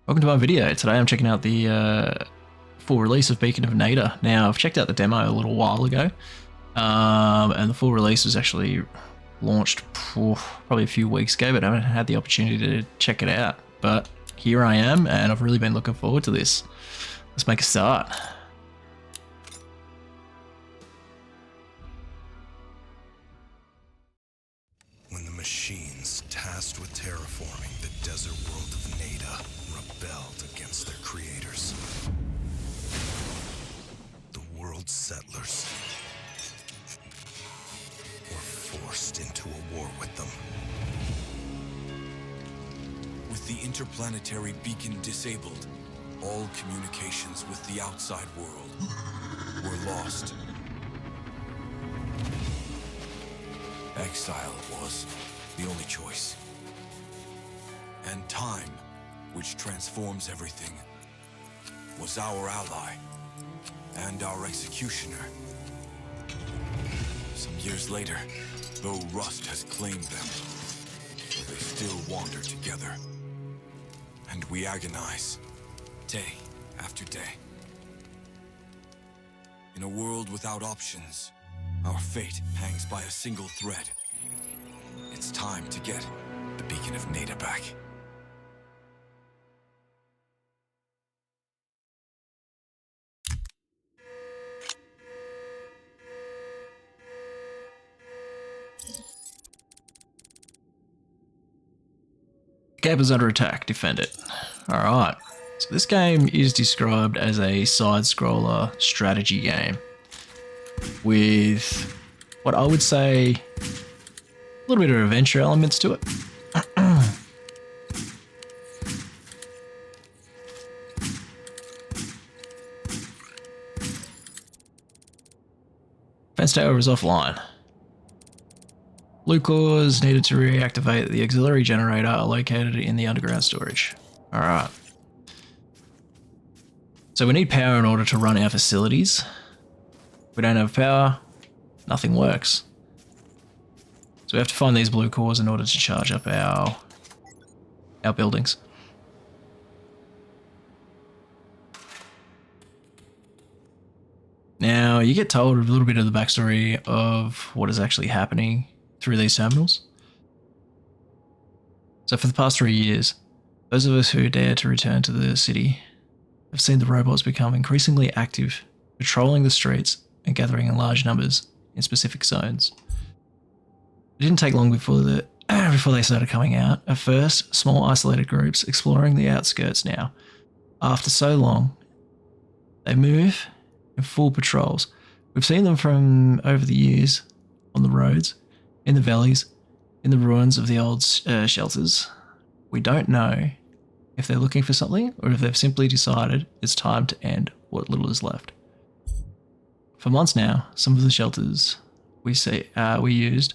Welcome to my video. Today I'm checking out the full release of Beacon of Neyda. Now, I've checked out the demo a little while ago, and the full release was actually launched probably a few weeks ago, but I haven't had the opportunity to check it out. But here I am, and I've really been looking forward to this. Let's make a start. When the machines tasked with terraforming the desert world of Neyda rebelled against their creators, the world's settlers were forced into a war with them. With the interplanetary beacon disabled, all communications with the outside world were lost. Exile was the only choice. And time, which transforms everything, was our ally and our executioner. Some years later, though rust has claimed them, they still wander together. And we agonize, day after day. In a world without options, our fate hangs by a single thread. It's time to get the Beacon of Neyda back. The camp is under attack. Defend it. Alright. So this game is described as a side-scroller strategy game with what I would say a little bit of adventure elements to it. Fence tower is offline. Blue cores needed to reactivate the auxiliary generator are located in the underground storage. Alright. So we need power in order to run our facilities. If we don't have power, nothing works. So we have to find these blue cores in order to charge up our buildings. Now, you get told a little bit of the backstory of what is actually happening through these terminals. So for the past 3 years, those of us who dare to return to the city have seen the robots become increasingly active, patrolling the streets and gathering in large numbers in specific zones. It didn't take long before they started coming out. At first, small isolated groups exploring the outskirts now. After so long, they move in full patrols. We've seen them from over the years on the roads, in the valleys, in the ruins of the old shelters. We don't know if they're looking for something or if they've simply decided it's time to end what little is left. For months now, some of the shelters we used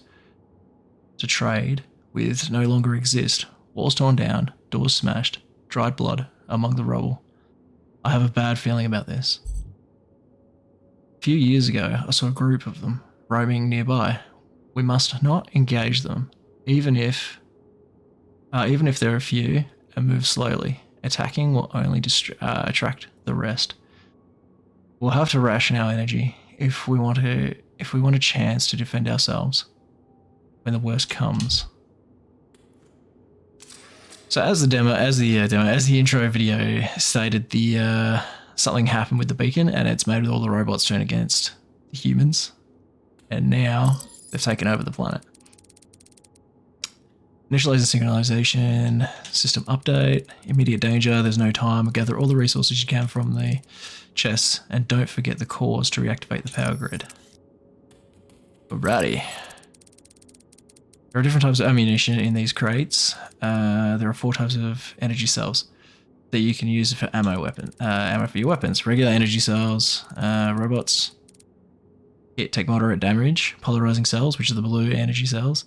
to trade with no longer exist. Walls torn down, doors smashed, dried blood among the rubble. I have a bad feeling about this. A few years ago, I saw a group of them roaming nearby. We must not engage them, even if there are few, and move slowly. Attacking will only attract the rest. We'll have to ration our energy if we want a chance to defend ourselves when the worst comes. So as the intro video stated, something happened with the beacon and it's made all the robots turn against the humans, and now they've taken over the planet. Initializing synchronization, system update, immediate danger, there's no time. Gather all the resources you can from the chests and don't forget the cores to reactivate the power grid. Alrighty. There are different types of ammunition in these crates. There are 4 types of energy cells that you can use for ammo for your weapons. Regular energy cells, robots take moderate damage. Polarizing cells, which are the blue energy cells.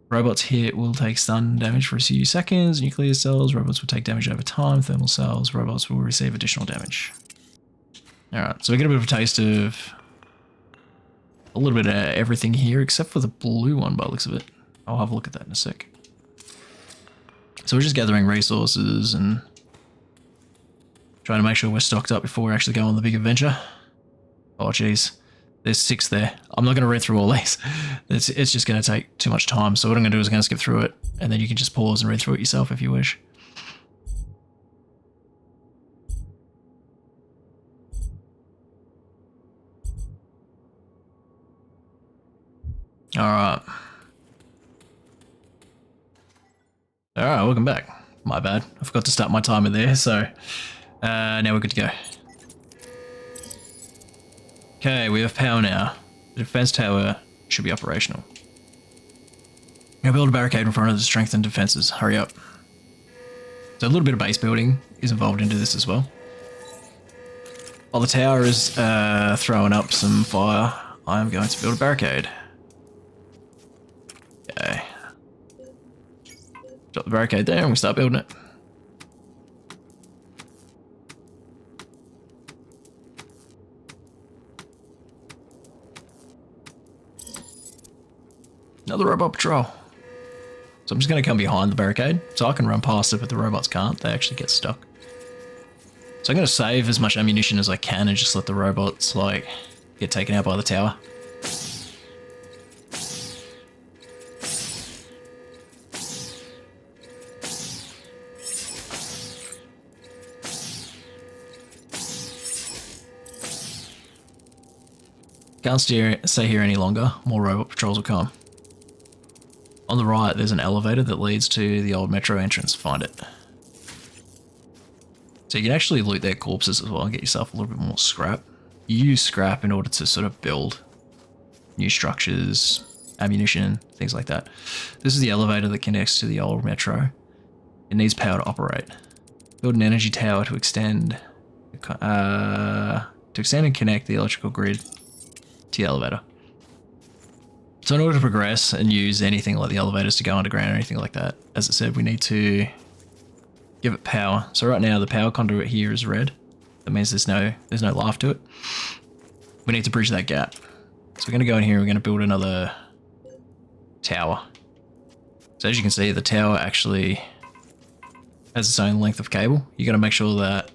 Robots hit will take stun damage for a few seconds. Nuclear cells, robots will take damage over time. Thermal cells, robots will receive additional damage. Alright, so we get a bit of a taste of a little bit of everything here, except for the blue one by the looks of it. I'll have a look at that in a sec. So we're just gathering resources and Trying to make sure we're stocked up before we actually go on the big adventure. Oh, jeez. There's 6 there. I'm not going to read through all these. It's just going to take too much time. So what I'm going to do is I'm going to skip through it, and then you can just pause and read through it yourself if you wish. Alright. Alright, welcome back. My bad. I forgot to start my timer there, so now we're good to go. Okay, we have power now. The defense tower should be operational. Now build a barricade in front of the strengthened defenses. Hurry up. So a little bit of base building is involved into this as well. While the tower is throwing up some fire, I am going to build a barricade. Okay. Drop the barricade there and we start building it. Another robot patrol. So I'm just going to come behind the barricade so I can run past it, but the robots can't. They actually get stuck. So I'm going to save as much ammunition as I can and just let the robots like get taken out by the tower. Can't stay here any longer. More robot patrols will come. On the right, there's an elevator that leads to the old metro entrance. Find it. So you can actually loot their corpses as well and get yourself a little bit more scrap. You use scrap in order to sort of build new structures, ammunition, things like that. This is the elevator that connects to the old metro. It needs power to operate. Build an energy tower to extend and connect the electrical grid to the elevator. So in order to progress and use anything like the elevators to go underground or anything like that, as I said, we need to give it power. So right now the power conduit here is red. That means there's no life to it. We need to bridge that gap. So we're going to go in here and we're going to build another tower. So as you can see, the tower actually has its own length of cable. You got to make sure that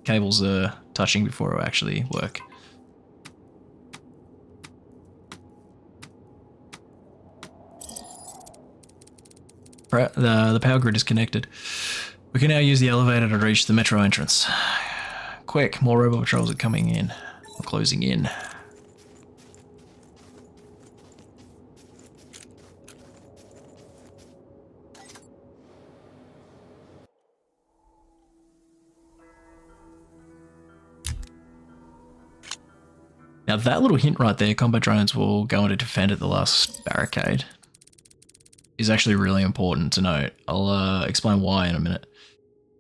cables are touching before it will actually work. The power grid is connected. We can now use the elevator to reach the metro entrance. Quick, more robot patrols are coming in, or closing in. Now that little hint right there, combat drones will go in to defend at the last barricade, is actually really important to note. I'll explain why in a minute.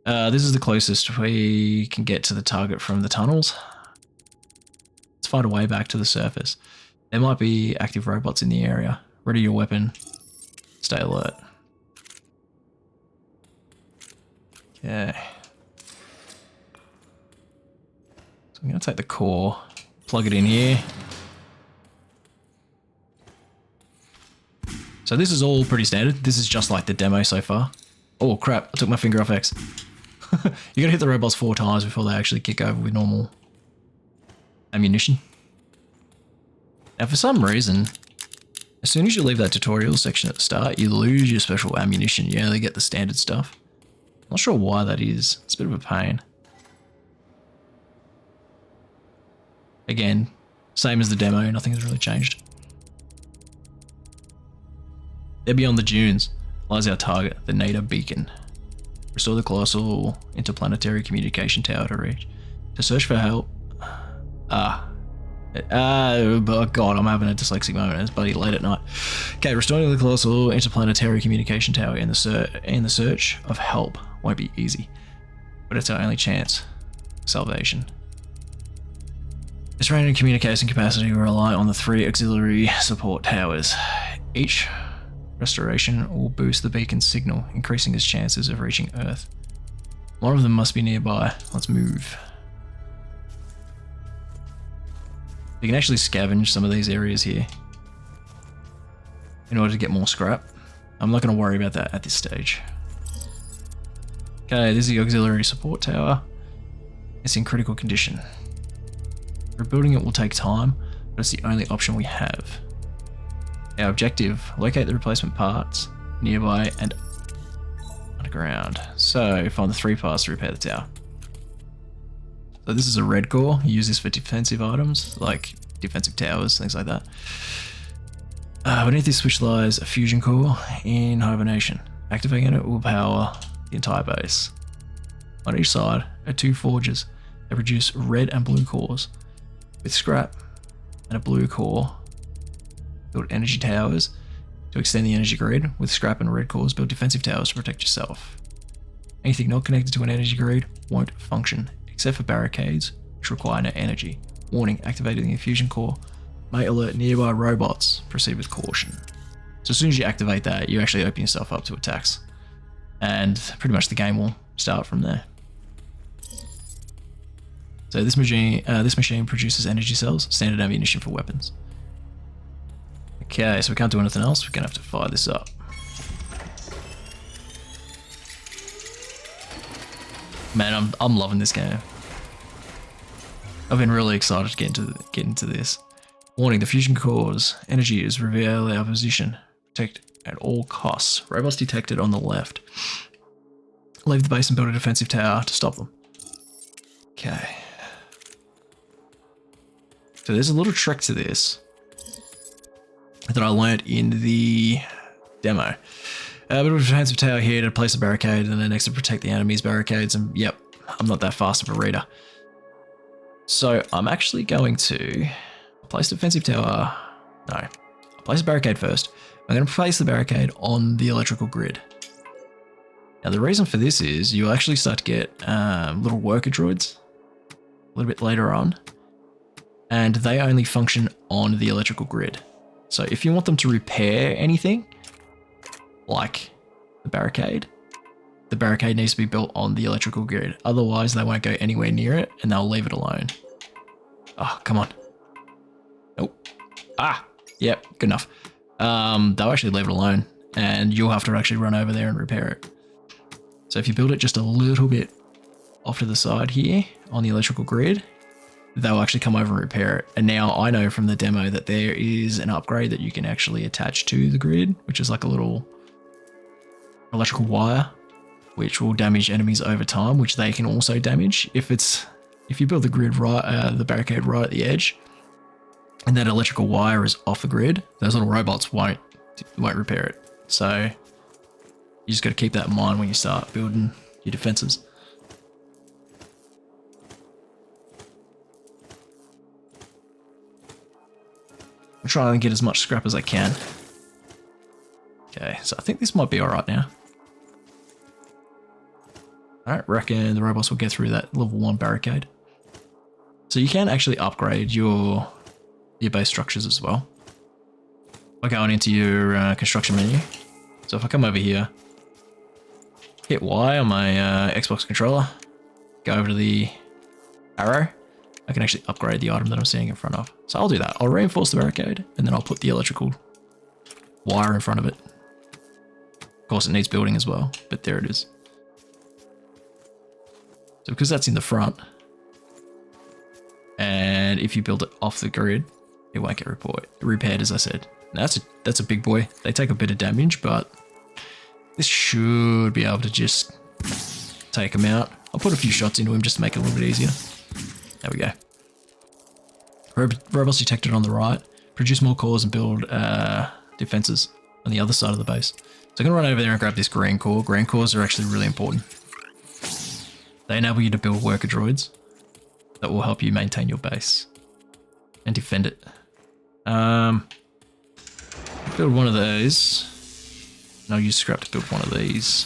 This is the closest we can get to the target from the tunnels. Let's find a way back to the surface. There might be active robots in the area. Ready your weapon. Stay alert. Okay. So I'm going to take the core, plug it in here. So this is all pretty standard. This is just like the demo so far. Oh crap, I took my finger off X. You gotta hit the robots 4 times before they actually kick over with normal ammunition. Now for some reason, as soon as you leave that tutorial section at the start, you lose your special ammunition. You only get the standard stuff. Not sure why that is. It's a bit of a pain. Again, same as the demo, nothing has really changed. There beyond the dunes lies our target, the Neyda beacon. Restore the colossal interplanetary communication tower to reach. To search for help. Oh god, I'm having a dyslexic moment. It's bloody late at night. Okay, restoring the colossal interplanetary communication tower in the search of help won't be easy, but it's our only chance for salvation. Its range and communication capacity will rely on the 3 auxiliary support towers. Each restoration will boost the beacon's signal, increasing its chances of reaching Earth. One of them must be nearby. Let's move. You can actually scavenge some of these areas here in order to get more scrap. I'm not going to worry about that at this stage. Okay, this is the auxiliary support tower. It's in critical condition. Rebuilding it will take time, but it's the only option we have. Our objective, locate the replacement parts nearby and underground. So find the 3 parts to repair the tower. So this is a red core. You use this for defensive items, like defensive towers, things like that. Beneath this switch lies a fusion core in hibernation. Activating it will power the entire base. On each side are 2 forges that produce red and blue cores. With scrap and a blue core, build energy towers to extend the energy grid. With scrap and red cores, build defensive towers to protect yourself. Anything not connected to an energy grid won't function, except for barricades, which require no energy. Warning, activating the fusion core may alert nearby robots. Proceed with caution. So as soon as you activate that, you actually open yourself up to attacks. And pretty much the game will start from there. So this machine produces energy cells, standard ammunition for weapons. Okay, so we can't do anything else. We're gonna have to fire this up. Man, I'm loving this game. I've been really excited to get into this. Warning, the fusion core's energy is reveal our position. Protect at all costs. Robots detected on the left. Leave the base and build a defensive tower to stop them. Okay. So there's a little trick to this that I learned in the demo. Build a defensive tower here to place a barricade and then next to protect the enemy's barricades, and yep, I'm not that fast of a reader. So I'm actually going to place a defensive tower. No, I'll place a barricade first. I'm going to place the barricade on the electrical grid. Now the reason for this is you'll actually start to get little worker droids a little bit later on, and they only function on the electrical grid. So if you want them to repair anything, like the barricade needs to be built on the electrical grid. Otherwise, they won't go anywhere near it and they'll leave it alone. Oh, come on. Nope. Ah, yep, good enough. They'll actually leave it alone and you'll have to actually run over there and repair it. So if you build it just a little bit off to the side here on the electrical grid, they'll actually come over and repair it. And now I know from the demo that there is an upgrade that you can actually attach to the grid, which is like a little electrical wire, which will damage enemies over time, which they can also damage. If you build the grid right, the barricade right at the edge, and that electrical wire is off the grid, those little robots won't repair it. So you just got to keep that in mind when you start building your defenses. I'm trying to get as much scrap as I can. Okay, so I think this might be alright now. I reckon the robots will get through that level 1 barricade. So you can actually upgrade your base structures as well by going into your construction menu. So if I come over here, hit Y on my Xbox controller, go over to the arrow, I can actually upgrade the item that I'm seeing in front of. So I'll do that. I'll reinforce the barricade and then I'll put the electrical wire in front of it. Of course, it needs building as well, but there it is. So because that's in the front, and if you build it off the grid, it won't get repaired, as I said. Now that's a big boy. They take a bit of damage, but this should be able to just take him out. I'll put a few shots into him just to make it a little bit easier. There we go. Robots detected on the right. Produce more cores and build defenses on the other side of the base. So I'm going to run over there and grab this green core. Green cores are actually really important. They enable you to build worker droids that will help you maintain your base and defend it. Build one of those. And I'll use scrap to build one of these.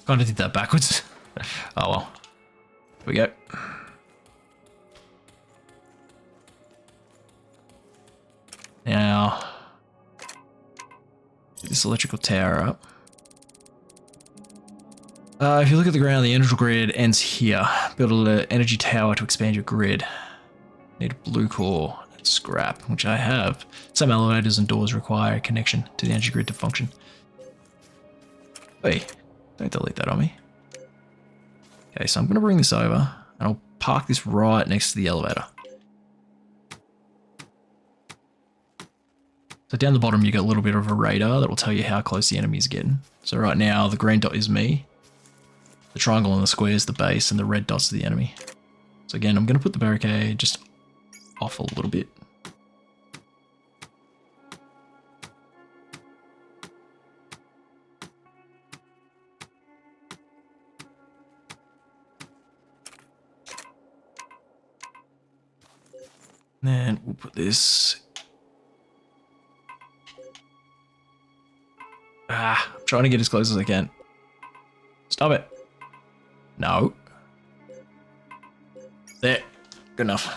Kind of did that backwards. Oh well. Here we go. Now, get this electrical tower up. If you look at the ground, the energy grid ends here. Build an energy tower to expand your grid. Need a blue core and scrap, which I have. Some elevators and doors require a connection to the energy grid to function. Wait, don't delete that on me. Okay, so I'm going to bring this over and I'll park this right next to the elevator. So down the bottom, you got a little bit of a radar that will tell you how close the enemy's getting. So right now, the green dot is me. The triangle and the square is the base, and the red dot's the enemy. So again, I'm going to put the barricade just off a little bit. And then we'll put this... I'm trying to get as close as I can. Stop it. No. There. Good enough.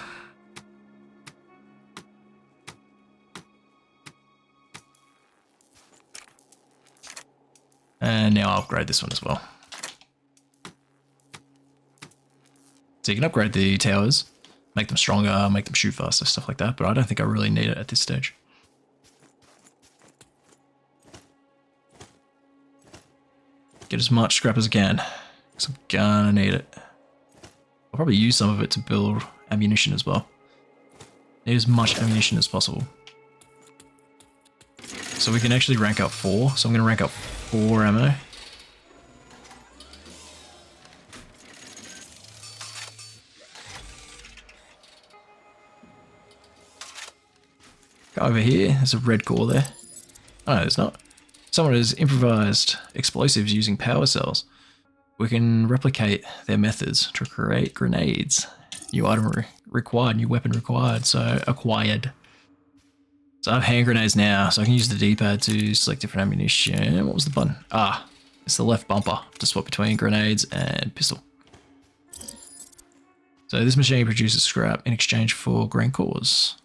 And now I'll upgrade this one as well. So you can upgrade the towers, make them stronger, make them shoot faster, stuff like that, but I don't think I really need it at this stage. Get as much scrap as I can, because I'm gonna need it. I'll probably use some of it to build ammunition as well. Need as much ammunition as possible. So we can actually rank up 4, so I'm gonna rank up 4 ammo. Go over here, there's a red core there. Oh no, there's not. Someone has improvised explosives using power cells. We can replicate their methods to create grenades. New item required, new weapon required, so acquired. So I have hand grenades now, so I can use the D-pad to select different ammunition. What was the button? Ah, it's the left bumper to swap between grenades and pistol. So this machine produces scrap in exchange for green cores.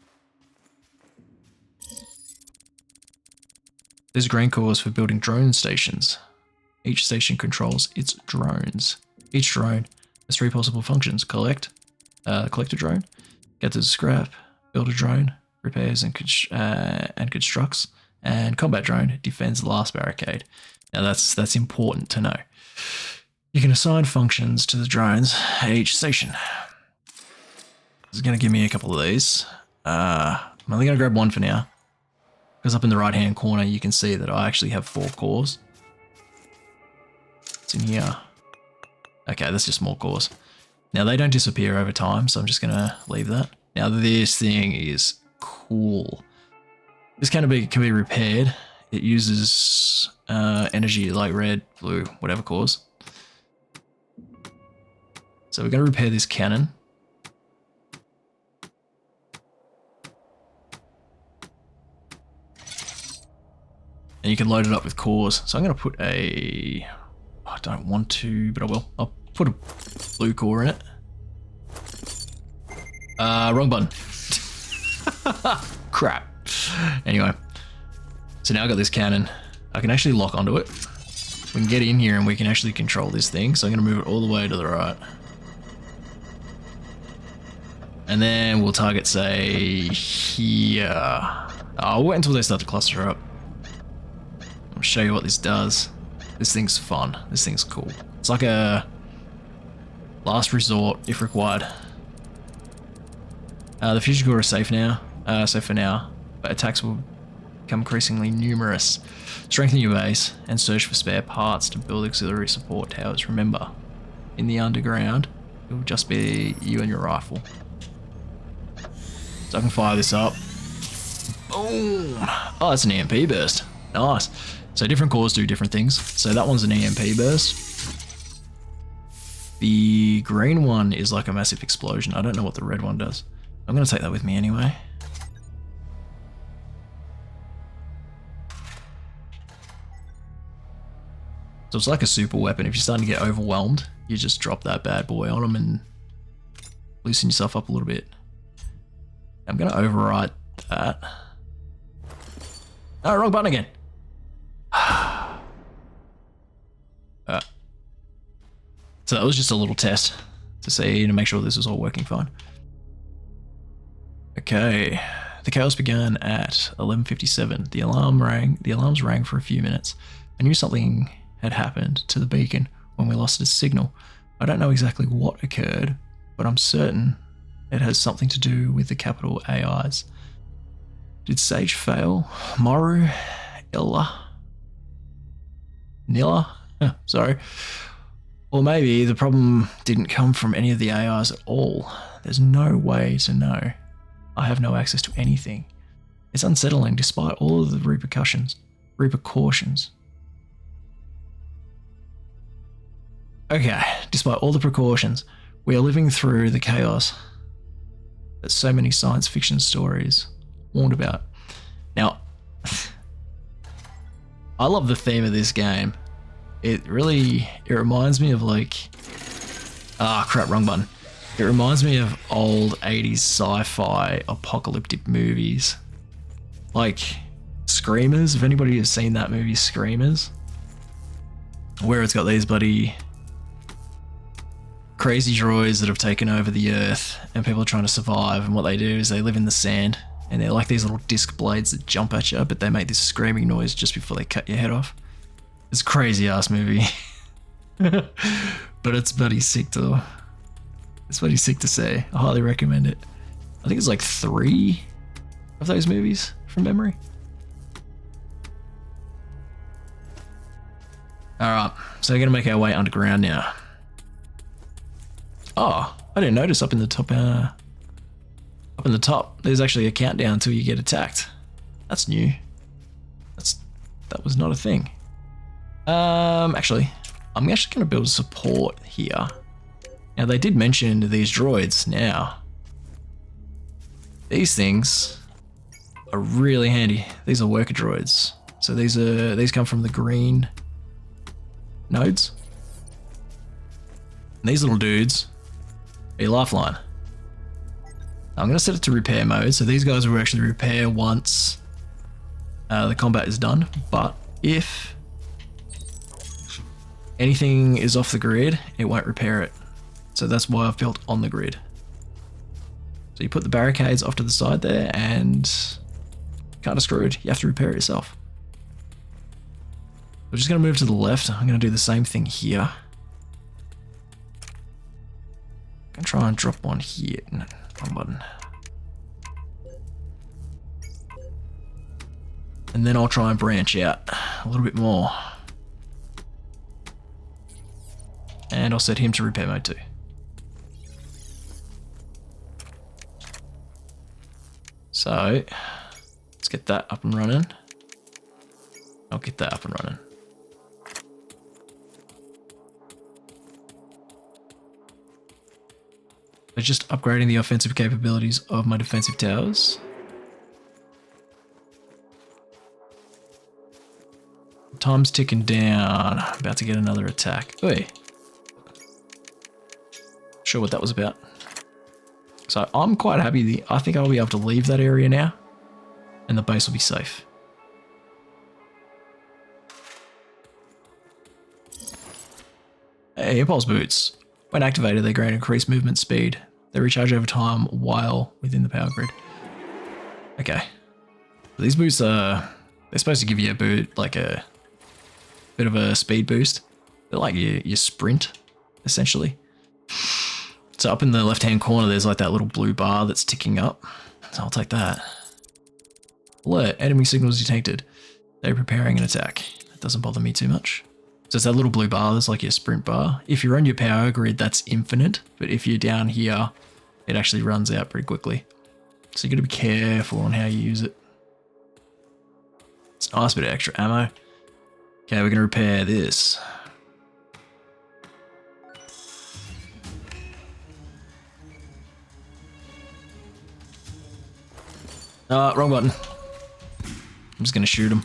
There's green cores for building drone stations. Each station controls its drones. Each drone has 3 possible functions: collect a drone, get the scrap, build a drone, repairs and constructs, and combat drone defends the last barricade. Now that's important to know. You can assign functions to the drones at each station. This is going to give me a couple of these. I'm only going to grab one for now, because up in the right hand corner you can see that I actually have 4 cores. It's in here. Okay, that's just more cores. Now they don't disappear over time, so I'm just going to leave that. Now this thing is cool. This can be repaired. It uses energy like red, blue, whatever cores. So we're going to repair this cannon. And you can load it up with cores. So I'm going to put a... I don't want to, but I will. I'll put a blue core in it. Wrong button. Crap. Anyway. So now I've got this cannon. I can actually lock onto it. We can get in here and we can actually control this thing. So I'm going to move it all the way to the right. And then we'll target, say, here. I'll wait until they start to cluster up. I'll show you what this does. This thing's fun. This thing's cool. It's like a last resort if required. The fusion core is safe now. Safe for now. But attacks will become increasingly numerous. Strengthen your base and search for spare parts to build auxiliary support towers. Remember, in the underground, it will just be you and your rifle. So I can fire this up. Boom! Oh, that's an EMP burst. Nice. So different cores do different things. So that one's an EMP burst. The green one is like a massive explosion. I don't know what the red one does. I'm going to take that with me anyway. So it's like a super weapon. If you're starting to get overwhelmed, you just drop that bad boy on them and loosen yourself up a little bit. I'm going to overwrite that. Oh, wrong button again. So that was just a little test to see, to make sure this is all working fine. Okay, the chaos began at 11:57. The alarms rang for a few minutes. I knew something had happened to the beacon when we lost its signal. I don't know exactly what occurred, but I'm certain it has something to do with the capital AIs. Did Sage fail? Maru? Illa? Nilla? Sorry. Or maybe the problem didn't come from any of the AIs at all. There's no way to know. I have no access to anything. It's unsettling despite all of the repercussions. Okay, despite all the precautions, we are living through the chaos that so many science fiction stories warned about. Now, I love the theme of this game. It reminds me of like, crap, wrong button. It reminds me of old 80s sci-fi apocalyptic movies. Like Screamers, if anybody has seen that movie Screamers, where it's got these bloody crazy droids that have taken over the earth and people are trying to survive, and what they do is they live in the sand and they're like these little disc blades that jump at you, but they make this screaming noise just before they cut your head off. It's a crazy ass movie. But it's bloody sick to say. I highly recommend it. I think it's like 3 of those movies from memory. Alright, so we're gonna make our way underground now. Oh, I didn't notice up in the top there's actually a countdown until you get attacked. That's new. That was not a thing. Actually, I'm actually gonna build support here. Now they did mention these droids. Now, these things are really handy. These are worker droids. So these come from the green nodes. And these little dudes are your lifeline. I'm going to set it to repair mode, so these guys will actually repair once the combat is done, but if anything is off the grid, it won't repair it. So that's why I've built on the grid. So you put the barricades off to the side there and kind of screwed. You have to repair it yourself. We're just going to move to the left. I'm going to do the same thing here. I'm going to try and drop one here. No, wrong button. And then I'll try and branch out a little bit more. And I'll set him to repair mode too. So, let's get that up and running. I'll get that up and running. We're just upgrading the offensive capabilities of my defensive towers. Time's ticking down. About to get another attack. Oi. Sure what that was about. So I'm quite happy. I think I'll be able to leave that area now, and the base will be safe. Hey, impulse boots. When activated, they grant increased movement speed. They recharge over time while within the power grid. Okay. These boots they're supposed to give you a boot, like a bit of a speed boost. They're like your sprint, essentially. So up in the left-hand corner, there's like that little blue bar that's ticking up. So I'll take that. Alert, enemy signals detected. They're preparing an attack. It doesn't bother me too much. So it's that little blue bar, that's like your sprint bar. If you're on your power grid, that's infinite. But if you're down here, it actually runs out pretty quickly. So you gotta be careful on how you use it. It's a nice bit of extra ammo. Okay, we're gonna repair this. Wrong button. I'm just gonna shoot him.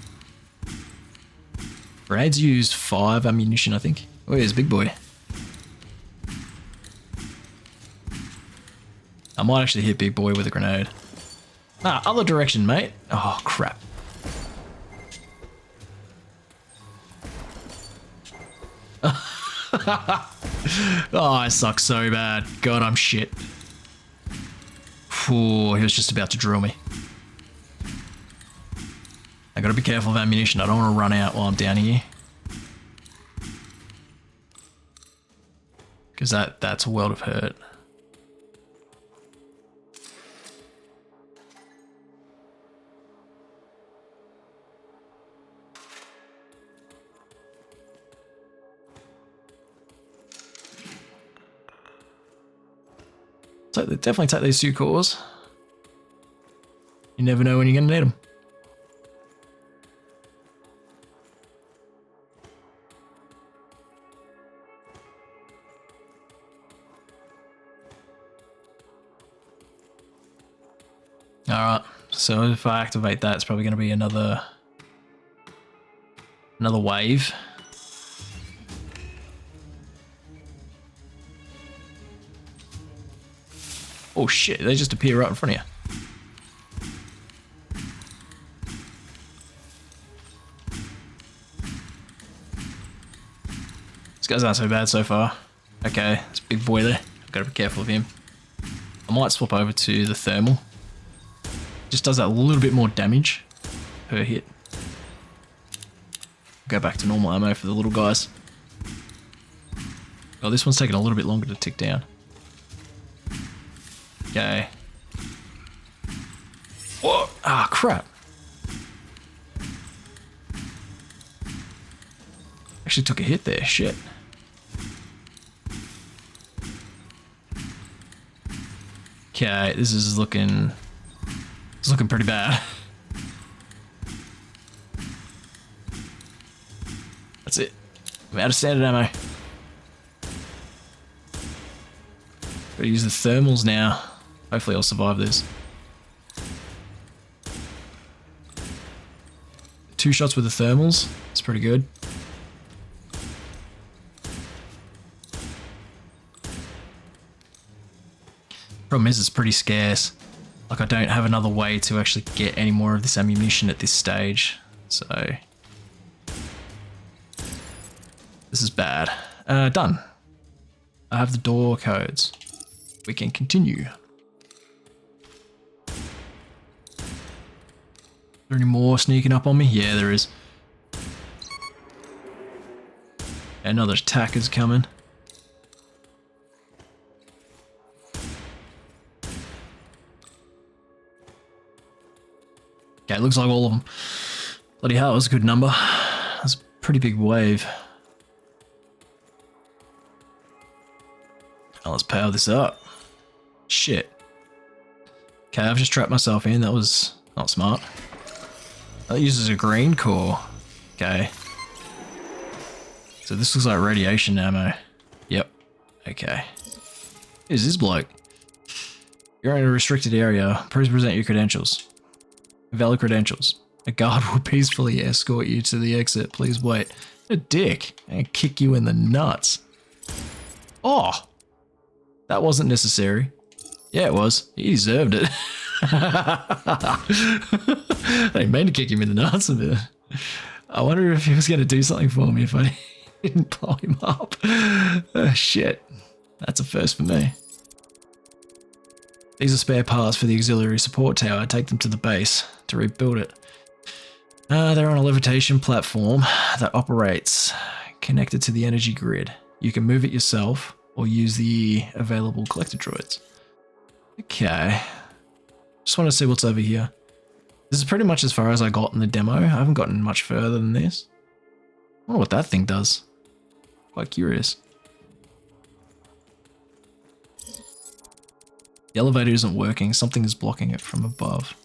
Grenades use 5 ammunition, I think. Oh, here's big boy. I might actually hit big boy with a grenade. Other direction, mate. Oh, crap. Oh, I suck so bad. God, I'm shit. Ooh, he was just about to drill me. I gotta be careful of ammunition. I don't want to run out while I'm down here. because that's a world of hurt. So definitely take these 2 cores. You never know when you're going to need them. Alright, so if I activate that, it's probably going to be another wave. Oh shit, they just appear right in front of you. This guy's not so bad so far. Okay, it's a big boy there. I've got to be careful of him. I might swap over to the thermal. Just does that a little bit more damage per hit. Go back to normal ammo for the little guys. Oh, this one's taking a little bit longer to tick down. Okay. Whoa! Ah, crap. Actually took a hit there, shit. Okay, this is looking... It's looking pretty bad. That's it. I'm out of standard ammo. Gotta use the thermals now. Hopefully I'll survive this. 2 shots with the thermals. It's pretty good. Problem is it's pretty scarce. Like I don't have another way to actually get any more of this ammunition at this stage. So this is bad. Done. I have the door codes. We can continue. Is there any more sneaking up on me? Yeah, there is. Another attacker's coming. Okay, it looks like all of them. Bloody hell, that was a good number. That's a pretty big wave. Now let's power this up. Shit. Okay, I've just trapped myself in. That was not smart. That uses a green core. Okay. So this looks like radiation ammo. Yep. Okay. Who's this bloke? You're in a restricted area. Please present your credentials. Valid credentials. A guard will peacefully escort you to the exit. Please wait. A dick. And kick you in the nuts. Oh! That wasn't necessary. Yeah, it was. He deserved it. I didn't mean to kick him in the nuts a bit. I wonder if he was going to do something for me if I didn't blow him up. Shit. That's a first for me. These are spare parts for the auxiliary support tower. Take them to the base to rebuild it. They're on a levitation platform that operates connected to the energy grid. You can move it yourself or use the available collector droids. Okay. Just want to see what's over here. This is pretty much as far as I got in the demo. I haven't gotten much further than this. I wonder what that thing does. Quite curious. The elevator isn't working. Something is blocking it from above.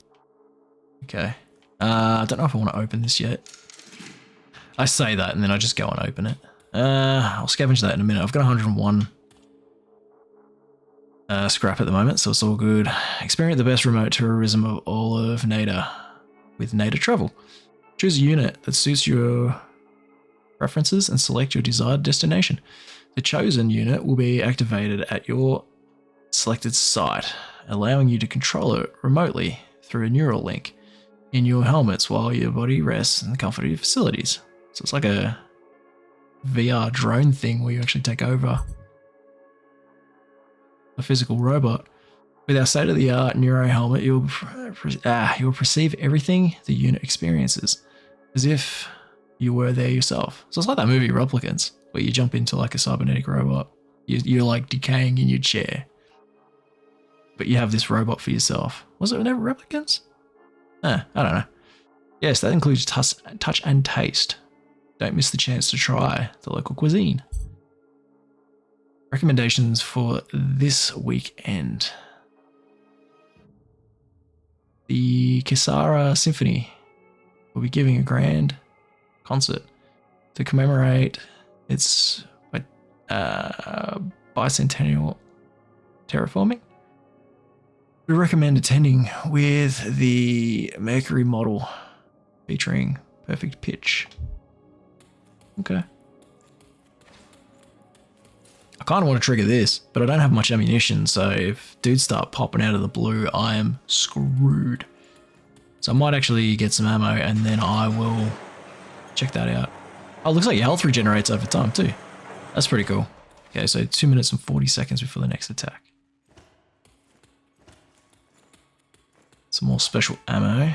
Okay. I don't know if I want to open this yet. I say that and then I just go and open it. I'll scavenge that in a minute. I've got 101 scrap at the moment, so it's all good. Experience the best remote tourism of all of Neyda with Neyda Travel. Choose a unit that suits your preferences and select your desired destination. The chosen unit will be activated at your selected site, allowing you to control it remotely through a neural link in your helmets while your body rests in the comfort of your facilities. So it's like a VR drone thing where you actually take over a physical robot. With our state-of-the-art neuro helmet, you'll perceive everything the unit experiences as if you were there yourself. So it's like that movie Replicants, where you jump into like a cybernetic robot You're like decaying in your chair. But you have this robot for yourself. Was it never replicants? I don't know. Yes, that includes touch and taste. Don't miss the chance to try the local cuisine. Recommendations for this weekend. The Kisara Symphony will be giving a grand concert to commemorate its bicentennial terraforming. We recommend attending with the Mercury model featuring perfect pitch. Okay. I kind of want to trigger this, but I don't have much ammunition, so if dudes start popping out of the blue, I am screwed. So I might actually get some ammo and then I will check that out. Oh, it looks like your health regenerates over time too. That's pretty cool. Okay, so 2 minutes and 40 seconds before the next attack. Some more special ammo.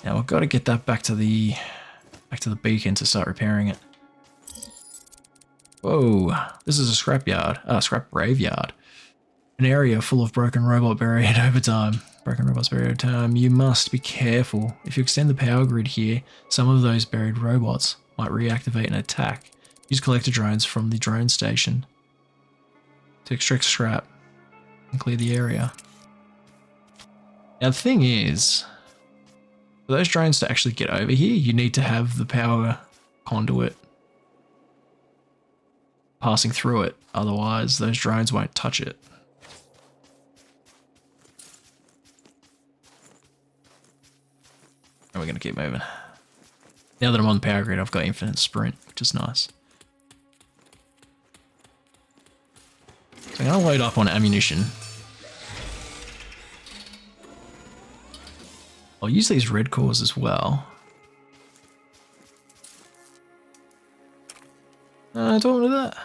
Now I've got to get that back to the beacon to start repairing it. Whoa, this is a scrap graveyard. An area full of broken robots buried over time. You must be careful. If you extend the power grid here, some of those buried robots might reactivate an attack. Use collector drones from the drone station to extract scrap and clear the area. Now the thing is, for those drones to actually get over here, you need to have the power conduit passing through it. Otherwise, those drones won't touch it. And we're going to keep moving. Now that I'm on the power grid, I've got infinite sprint, which is nice. So I'm going to load up on ammunition. I'll use these red cores as well. Don't want to do that.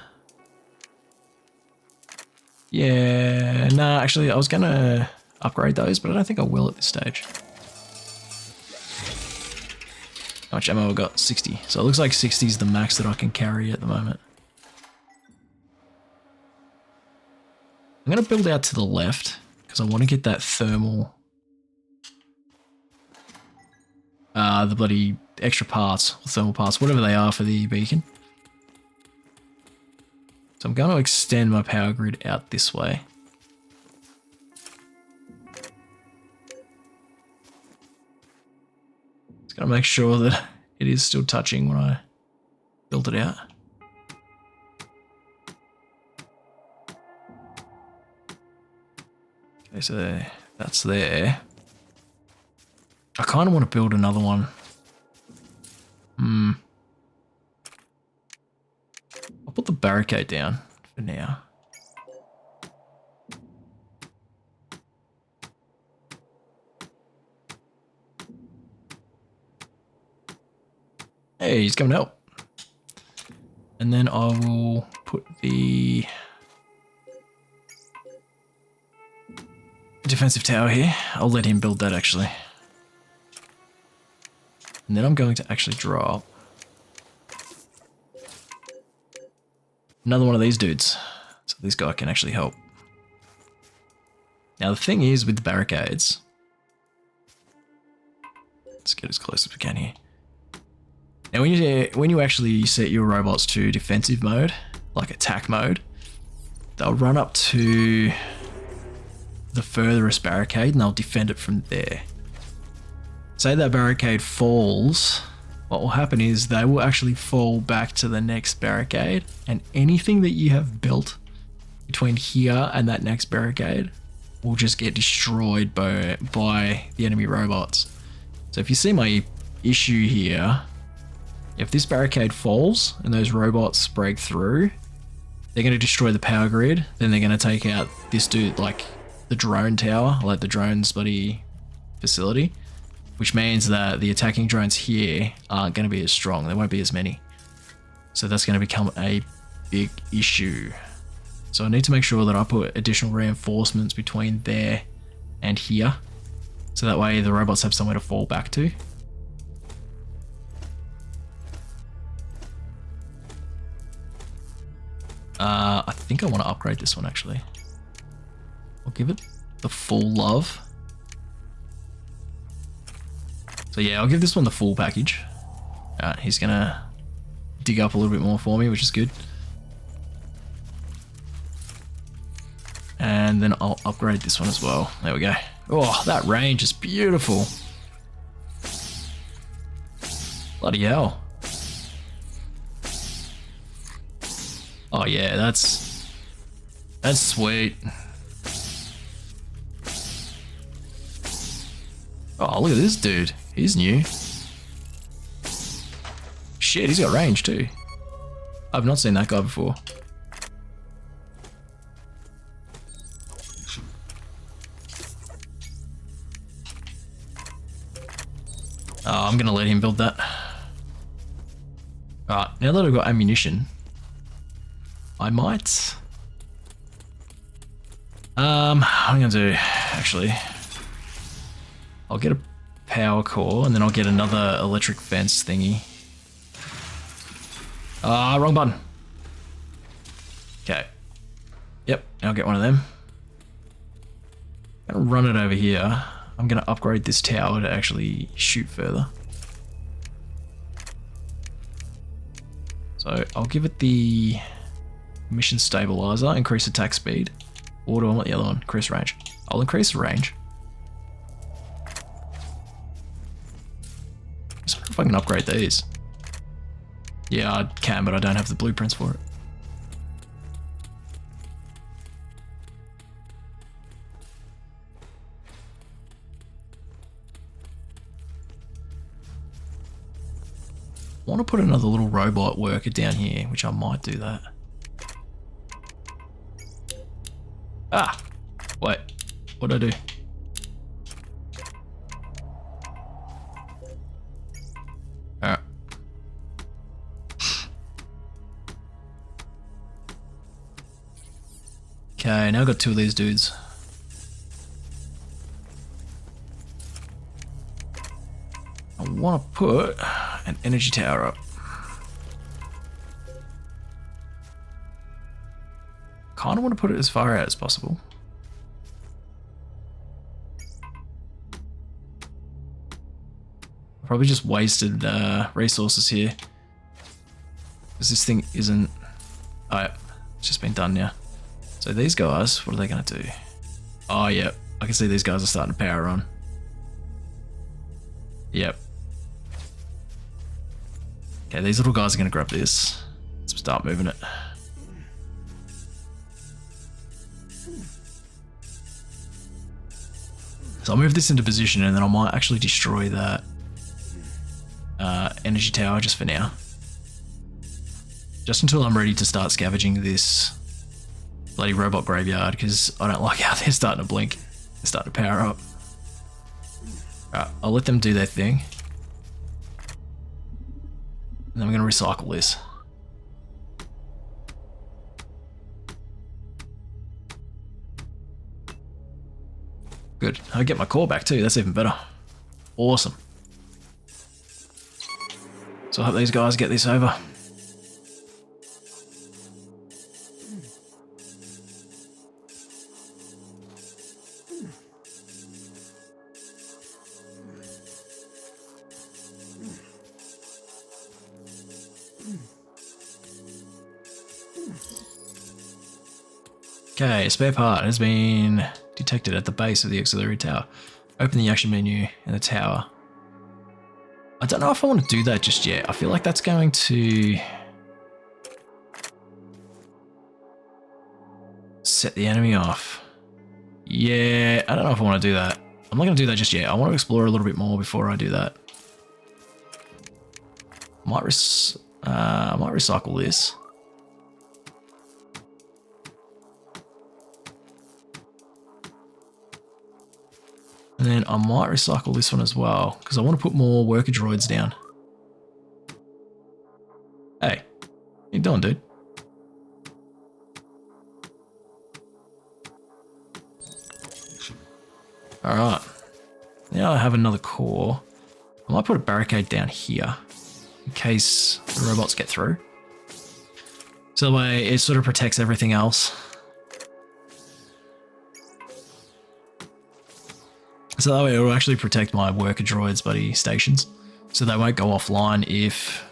Yeah, nah, actually I was going to upgrade those, but I don't think I will at this stage. How much ammo I got? 60. So it looks like 60 is the max that I can carry at the moment. I'm going to build out to the left because I want to get that thermal, the bloody extra parts, or thermal parts, whatever they are for the beacon. So I'm going to extend my power grid out this way. Just got to make sure that it is still touching when I build it out. Okay, so that's there. I kind of want to build another one. I'll put the barricade down for now. Hey, he's coming out. And then I will put the defensive tower here. I'll let him build that actually. And then I'm going to actually drop another one of these dudes. So this guy can actually help. Now the thing is with the barricades, let's get as close as we can here. Now when you actually set your robots to defensive mode, like attack mode, they'll run up to the furthest barricade and they'll defend it from there. Say that barricade falls, what will happen is they will actually fall back to the next barricade, and anything that you have built between here and that next barricade will just get destroyed by the enemy robots. So if you see my issue here, if this barricade falls and those robots break through, they're going to destroy the power grid, then they're going to take out this dude, like the drone tower, like the drone's bloody facility. Which means that the attacking drones here aren't going to be as strong. There won't be as many. So that's going to become a big issue. So I need to make sure that I put additional reinforcements between there and here So that way the robots have somewhere to fall back to. I think I want to upgrade this one actually. I'll give it the full love. So yeah, I'll give this one the full package. He's gonna dig up a little bit more for me, which is good. And then I'll upgrade this one as well. There we go. Oh, that range is beautiful. Bloody hell. Oh yeah, that's sweet. Oh, look at this dude. He's new. Shit, he's got range too. I've not seen that guy before. Oh, I'm gonna let him build that. Alright, now that I've got ammunition, I might... I'm gonna do, actually, I'll get a power core and then I'll get another electric fence thingy. Wrong button. Okay. Yep, I'll get one of them. I'm gonna run it over here. I'm gonna upgrade this tower to actually shoot further. So I'll give it the mission stabilizer, increase attack speed. Or do I want the other one? Increase range. I'll increase the range. Just wonder if I can upgrade these. Yeah, I can, but I don't have the blueprints for it. I want to put another little robot worker down here, which I might do that. Ah! Wait, what'd I do? Alright. Okay, now I've got two of these dudes. I want to put an energy tower up. Kind of want to put it as far out as possible. Probably just wasted resources here. Because this thing isn't... Oh, yeah, it's just been done now. So these guys, what are they going to do? Oh, yeah, I can see these guys are starting to power on. Yep. Okay, these little guys are going to grab this. Let's start moving it. So I'll move this into position and then I might actually destroy that energy tower just for now. Just until I'm ready to start scavenging this bloody robot graveyard, because I don't like how they're starting to blink. They're starting to power up. Alright, I'll let them do their thing. And then I'm going to recycle this. Good. I get my core back too. That's even better. Awesome. So I hope these guys get this over. Okay, a spare part has been detected at the base of the auxiliary tower. Open the action menu in the tower. I don't know if I want to do that just yet. I feel like that's going to set the enemy off. Yeah, I don't know if I want to do that. I'm not going to do that just yet. I want to explore a little bit more before I do that. I might recycle this. And then I might recycle this one as well, because I want to put more worker droids down. Hey, what you doing, dude? Alright. now I have another core. I might put a barricade down here in case the robots get through. So that way it sort of protects everything else. So that way it will actually protect my worker droids buddy stations. So they won't go offline if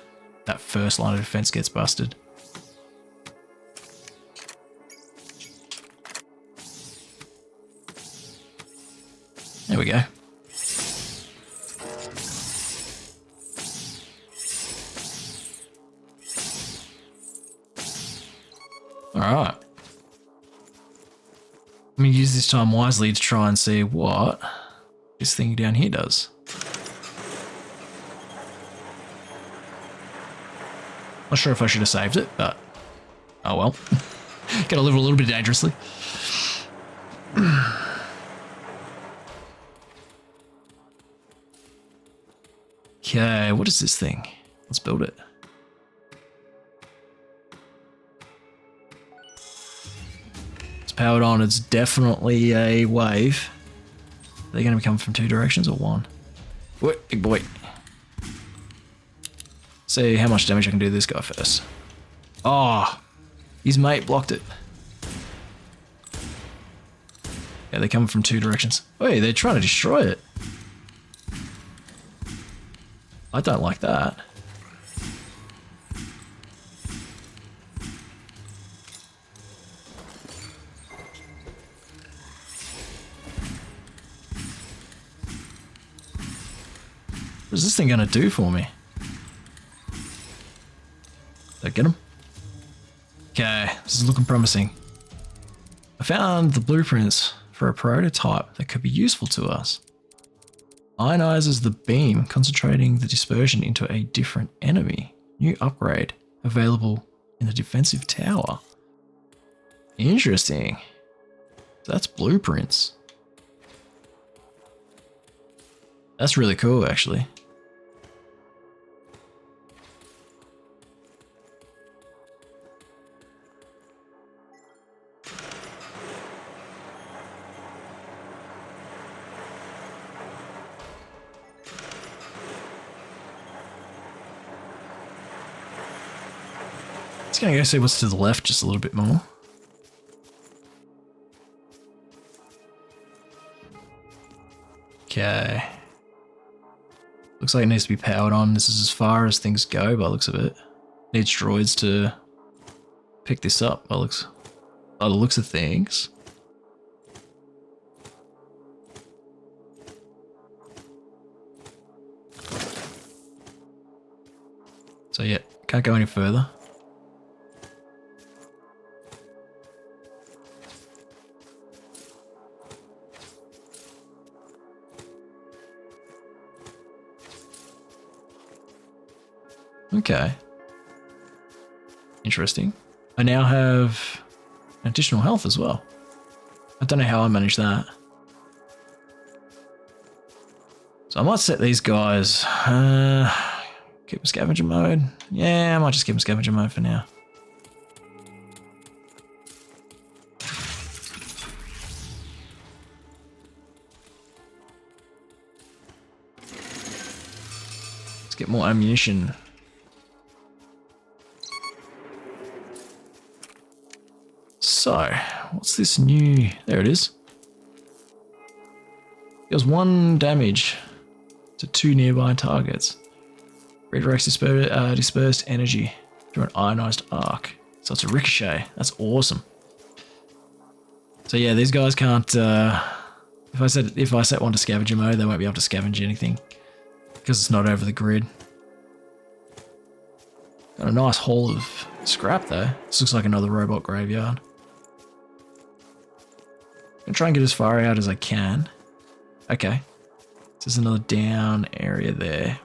that first line of defense gets busted. There we go. Alright. Let me use this time wisely to try and see what this thing down here does. Not sure if I should have saved it, but oh well. Gotta live a little bit dangerously. Okay, what is this thing? Let's build it. It's powered on. It's definitely a wave. Are they going to come from two directions or one? What, big boy? See how much damage I can do to this guy first. Oh, his mate blocked it. Yeah, they're coming from two directions. Wait, they're trying to destroy it. I don't like that. What is this thing gonna do for me? Did I get him? Okay, this is looking promising. I found the blueprints for a prototype that could be useful to us. Ionizes the beam, concentrating the dispersion into a different enemy. New upgrade available in the defensive tower. Interesting. So that's blueprints. That's really cool, actually. Just gonna go see what's to the left just a little bit more. Okay. Looks like it needs to be powered on. This is as far as things go by the looks of it. Needs droids to pick this up by the looks of things. So yeah, can't go any further. Okay. Interesting. I now have additional health as well. I don't know how I managed that. So I might set these guys, keep them scavenger mode. Yeah, I might just keep them scavenger mode for now. Let's get more ammunition. So, what's this new? There it is. Deals 1 damage to 2 nearby targets. Redirects dispersed energy through an ionized arc. So it's a ricochet. That's awesome. So yeah, these guys can't. If I set one to scavenger mode, they won't be able to scavenge anything because it's not over the grid. Got a nice haul of scrap though. This looks like another robot graveyard. I'm gonna try and get as far out as I can. Okay. There's another down area there.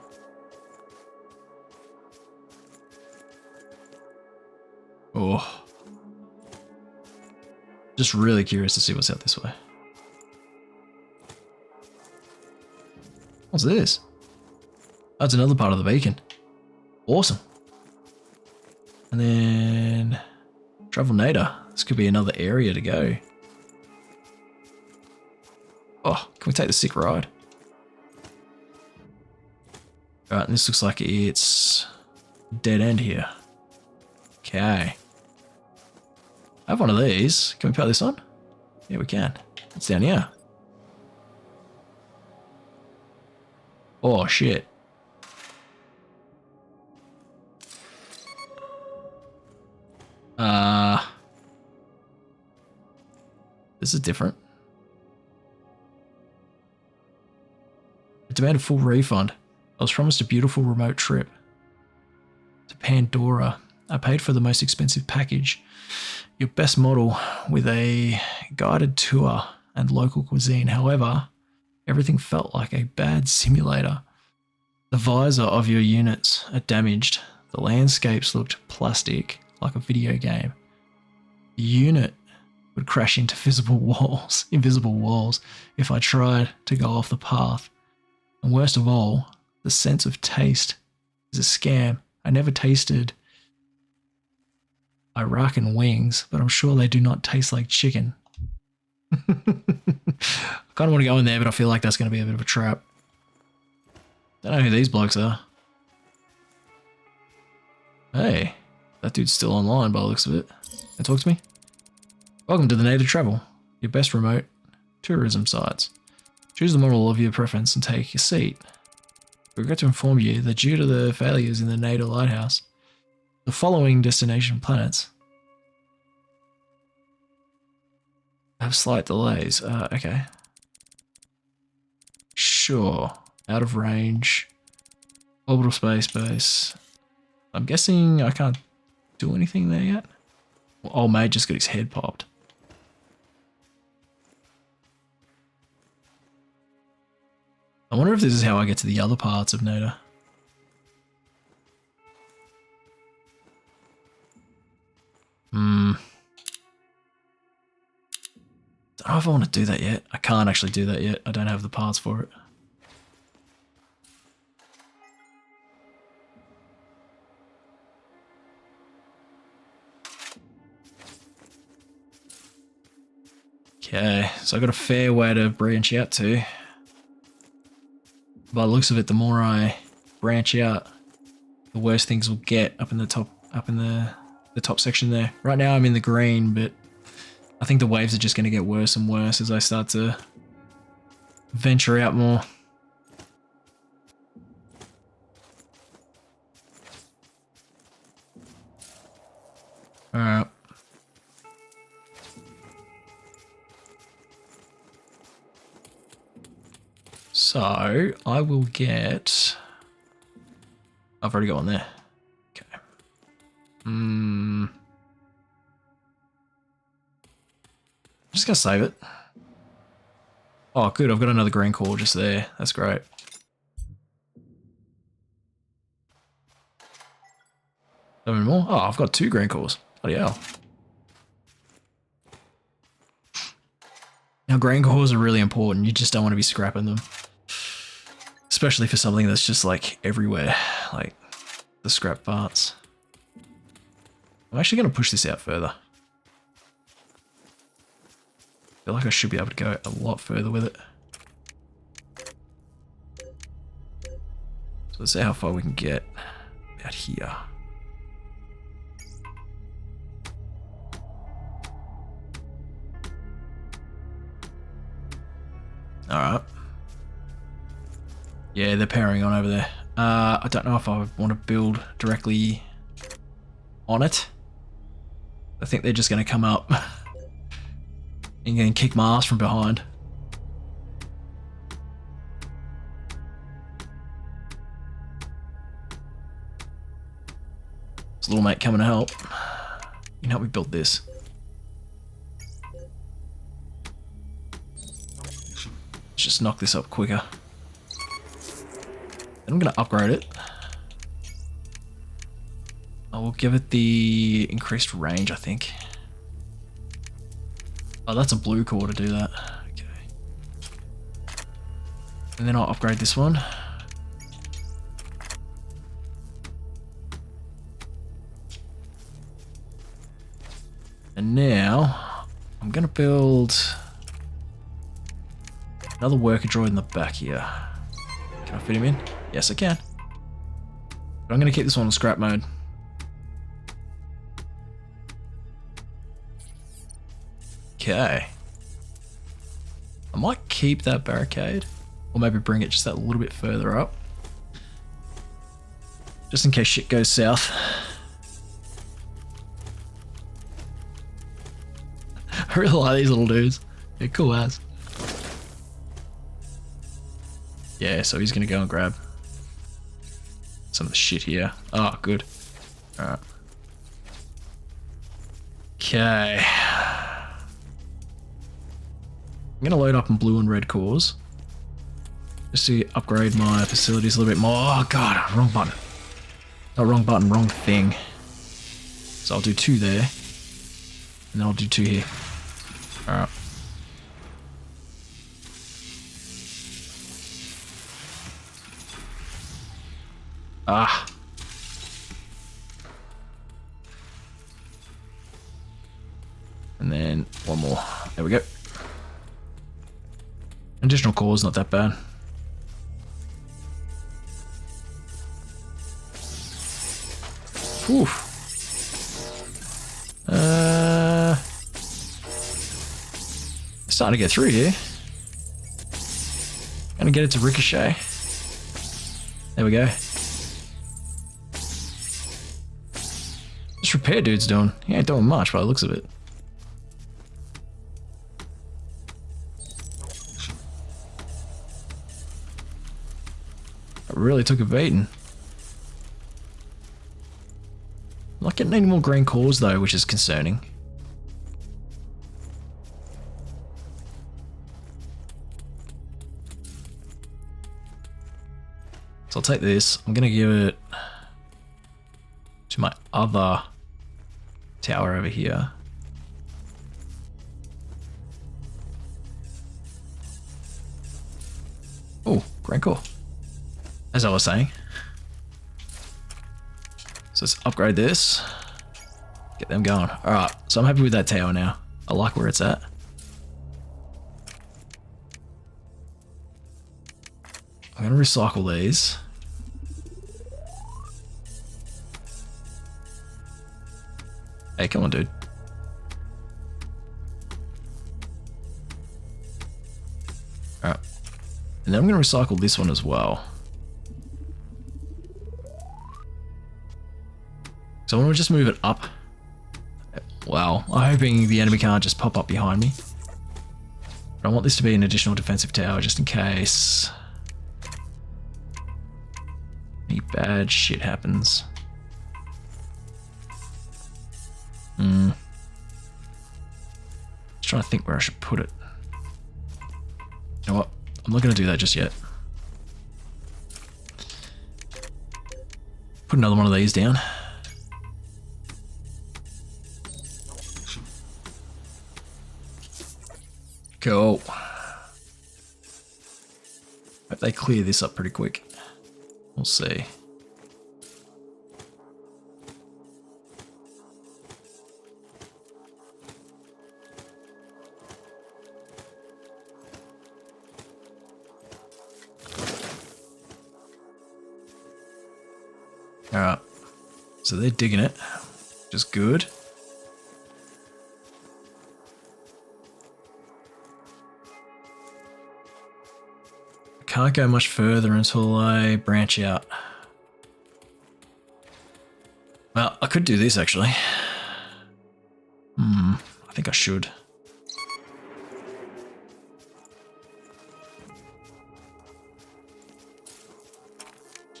Oh. Just really curious to see what's out this way. What's this? That's another part of the beacon. Awesome. And then travel Neyda. This could be another area to go. Oh, can we take the sick ride? Alright, and this looks like it's dead end here. Okay. I have one of these. Can we put this on? Yeah, we can. It's down here. Oh, shit. This is different. I demand a full refund. I was promised a beautiful remote trip to Pandora. I paid for the most expensive package. Your best model with a guided tour and local cuisine. However, everything felt like a bad simulator. The visor of your units are damaged. The landscapes looked plastic, like a video game. The unit would crash into invisible walls if I tried to go off the path. And worst of all, the sense of taste is a scam. I never tasted Iraqi wings, but I'm sure they do not taste like chicken. I kind of want to go in there, but I feel like that's going to be a bit of a trap. Don't know who these blokes are. Hey, that dude's still online by the looks of it. Can talk to me? Welcome to the Neyda Travel, your best remote tourism sites. Choose the model of your preference and take a seat. We regret to inform you that due to the failures in the Neyda Lighthouse, the following destination planets have slight delays. Okay. Sure. Out of range. Orbital space base. I'm guessing I can't do anything there yet. Well, old mate just got his head popped. I wonder if this is how I get to the other parts of Neyda. Don't know if I want to do that yet. I can't actually do that yet. I don't have the parts for it. Okay, so I've got a fair way to branch out to. By the looks of it, the more I branch out, the worse things will get up in the top section there. Right now I'm in the green, but I think the waves are just going to get worse and worse as I start to venture out more. Alright. So, I will get... I've already got one there. Okay. I'm just going to save it. Oh, good. I've got another green core just there. That's great. How many more? Oh, I've got 2 green cores. Bloody hell. Now, green cores are really important. You just don't want to be scrapping them. Especially for something that's just like everywhere, like the scrap parts. I'm actually going to push this out further. I feel like I should be able to go a lot further with it. So let's see how far we can get out here. Alright. Yeah, they're powering on over there. I don't know if I want to build directly on it. I think they're just going to come up and kick my ass from behind. This little mate coming to help. You can help me build this. Let's just knock this up quicker. Then I'm going to upgrade it. I will give it the increased range, I think. Oh, that's a blue core to do that. Okay. And then I'll upgrade this one. And now I'm going to build another worker droid in the back here. Can I fit him in? Yes, I can. But I'm going to keep this one on scrap mode. Okay. I might keep that barricade. Or maybe bring it just that little bit further up. Just in case shit goes south. I really like these little dudes. They're cool as. Yeah, so he's gonna go and grab some of the shit here. Oh, good. Alright. Okay. I'm gonna load up in blue and red cores. Just to upgrade my facilities a little bit more. Oh god, wrong button. Not wrong button, wrong thing. So I'll do 2 there. And then I'll do 2 here. Alright. Ah. And then 1 more. There we go. Additional cores, not that bad. Whew. Starting to get through here. Gonna get it to ricochet. There we go. This repair dude's doing. He ain't doing much by the looks of it. I really took a beating. I'm not getting any more green cores though, which is concerning. So I'll take this. I'm going to give it to my other tower over here. Oh, green core. As I was saying. So let's upgrade this. Get them going. Alright, so I'm happy with that tower now. I like where it's at. I'm going to recycle these. Hey, come on, dude. Alright. And then I'm going to recycle this one as well. So I'm going to just move it up. Wow. I'm hoping the enemy can't just pop up behind me. But I want this to be an additional defensive tower just in case any bad shit happens. Just trying to think where I should put it. You know what? I'm not going to do that just yet. Put another one of these down. Cool. Hope they clear this up pretty quick. We'll see. Alright. So they're digging it, which is good. Can't go much further until I branch out. Well, I could do this actually. I think I should.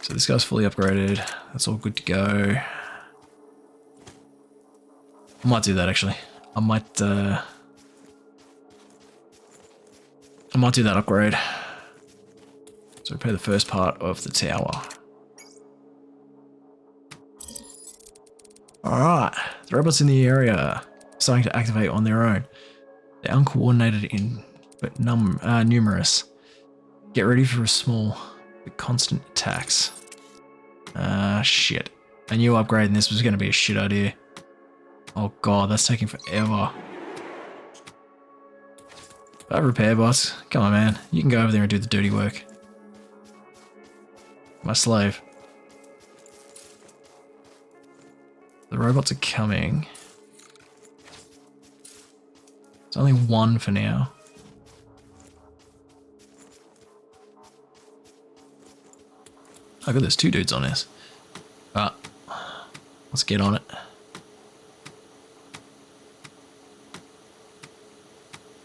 So this guy's fully upgraded. That's all good to go. I might do that actually. I might do that upgrade. So repair the first part of the tower. Alright, the robots in the area are starting to activate on their own. They're uncoordinated but numerous. Get ready for a small but constant attacks. Shit. I knew upgrading this was going to be a shit idea. Oh god, that's taking forever. Repair boss. Come on man, you can go over there and do the dirty work. My slave. robots are coming. It's only one for now. Oh, good, there's two dudes on this. Alright, let's get on it.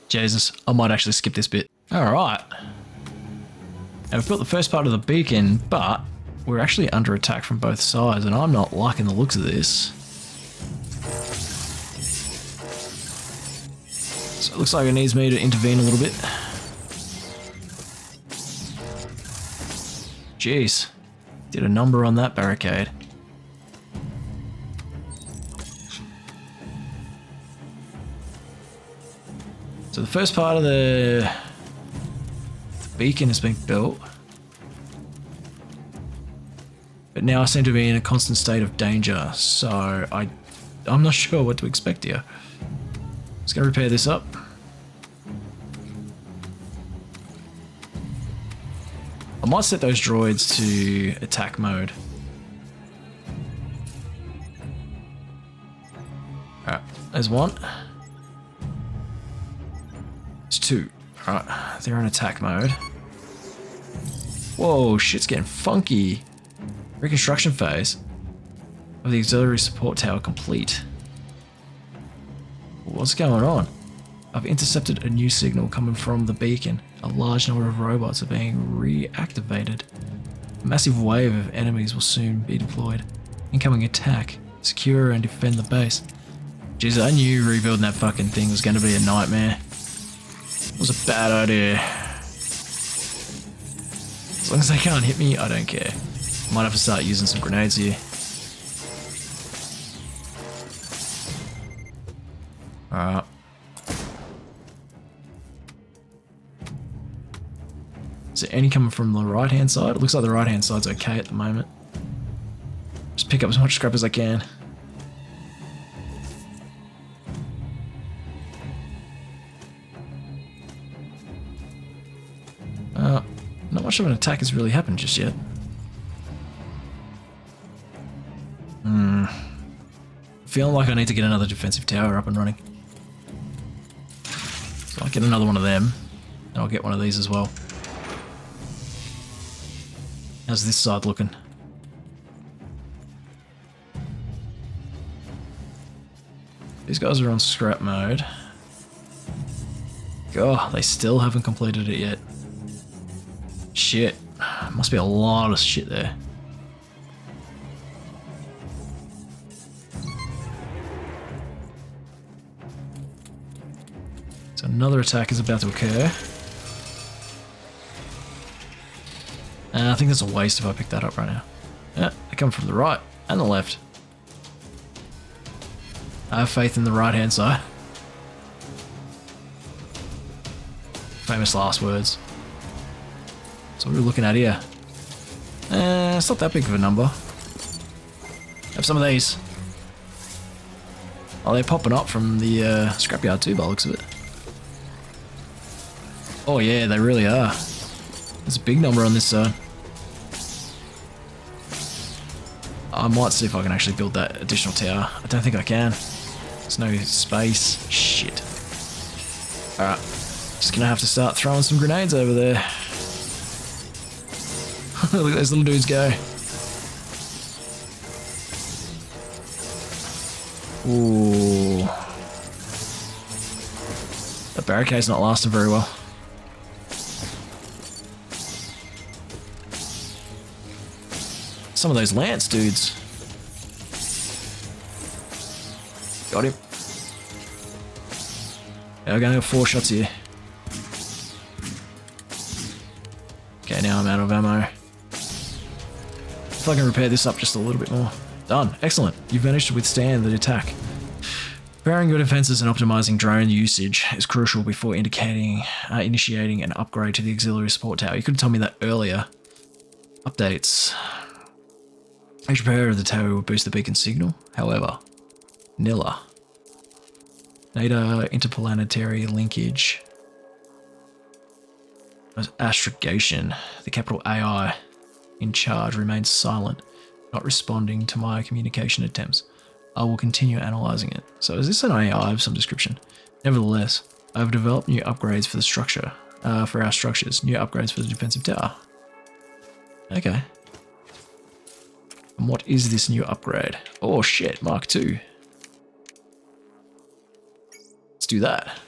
Jesus, I might actually skip this bit. Alright. Now we've built the first part of the beacon, but we're actually under attack from both sides, and I'm not liking the looks of this. So it looks like it needs me to intervene a little bit. Jeez. Did a number on that barricade. So the first part of the beacon has been built. But now I seem to be in a constant state of danger, so I'm not sure what to expect here. Just gonna repair this up. I might set those droids to attack mode. Alright, there's one. There's two. Alright, they're in attack mode. Whoa, shit's getting funky. Reconstruction phase of the auxiliary support tower complete. What's going on? I've intercepted a new signal coming from the beacon. A large number of robots are being reactivated. A massive wave of enemies will soon be deployed. Incoming attack. Secure and defend the base. Jeez, I knew rebuilding that fucking thing was going to be a nightmare. It was a bad idea. As long as they can't hit me, I don't care. Might have to start using some grenades here. Alright. Is there any coming from the right hand side? It looks like the right hand side's okay at the moment. Just pick up as much scrap as I can. Not much of an attack has really happened just yet. Feeling like I need to get another defensive tower up and running. So I'll get another one of them, and I'll get one of these as well. How's this side looking? These guys are on scrap mode. God, they still haven't completed it yet. Shit. Must be a lot of shit there. So another attack is about to occur. I think that's a waste if I pick that up right now. Yeah, they come from the right and the left. I have faith in the right hand side. Famous last words. So what are we looking at here? It's not that big of a number. Have some of these. Oh, they're popping up from the scrapyard too by the looks of it. Oh yeah, they really are. There's a big number on this side. I might see if I can actually build that additional tower. I don't think I can. There's no space. Shit. Alright. Just gonna have to start throwing some grenades over there. Look at those little dudes go. Ooh. That barricade's not lasting very well. Some of those lance dudes. Got him. Yeah, we're gonna have 4 shots here. Okay, now I'm out of ammo. If I can repair this up just a little bit more. Done. Excellent. You've managed to withstand the attack. Preparing your defenses and optimizing drone usage is crucial before initiating an upgrade to the auxiliary support tower. You could have told me that earlier. Updates. Each repair of the tower will boost the beacon signal. However, Nilla. Neyda interplanetary linkage. Astrogation. The capital AI in charge remains silent, not responding to my communication attempts. I will continue analyzing it. So is this an AI of some description? Nevertheless, I have developed new upgrades for the structure, for our structures. New upgrades for the defensive tower. Okay. And what is this new upgrade? Oh shit, Mark II. Let's do that.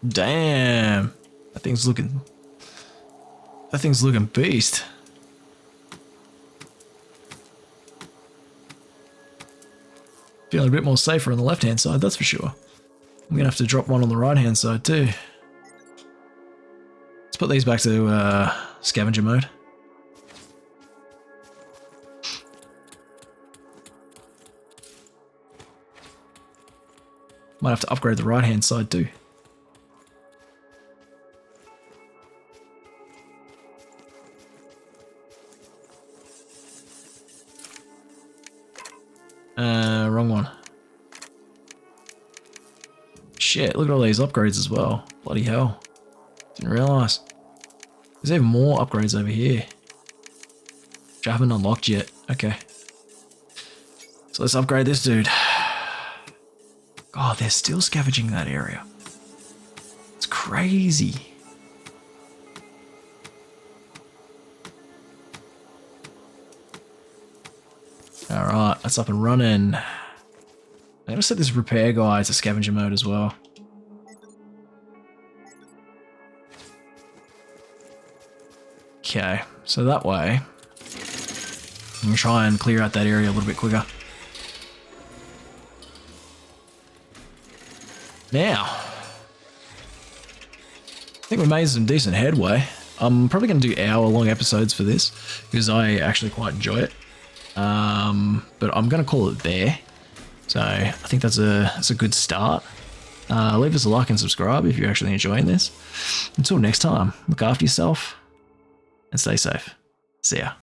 Damn. That thing's looking beast. Feeling a bit more safer on the left hand side, that's for sure. I'm gonna have to drop one on the right hand side too. Let's put these back to scavenger mode. Might have to upgrade the right hand side too. Wrong one. Shit, look at all these upgrades as well. Bloody hell. Didn't realise. There's even more upgrades over here, which I haven't unlocked yet. Okay. So let's upgrade this dude. God, they're still scavenging that area. It's crazy. Alright, that's up and running. I'm gonna set this repair guy to scavenger mode as well. Okay, so that way, I'm gonna try and clear out that area a little bit quicker. Now, I think we made some decent headway. I'm probably going to do hour-long episodes for this because I actually quite enjoy it. But I'm going to call it there. So I think that's a good start. Leave us a like and subscribe if you're actually enjoying this. Until next time, look after yourself and stay safe. See ya.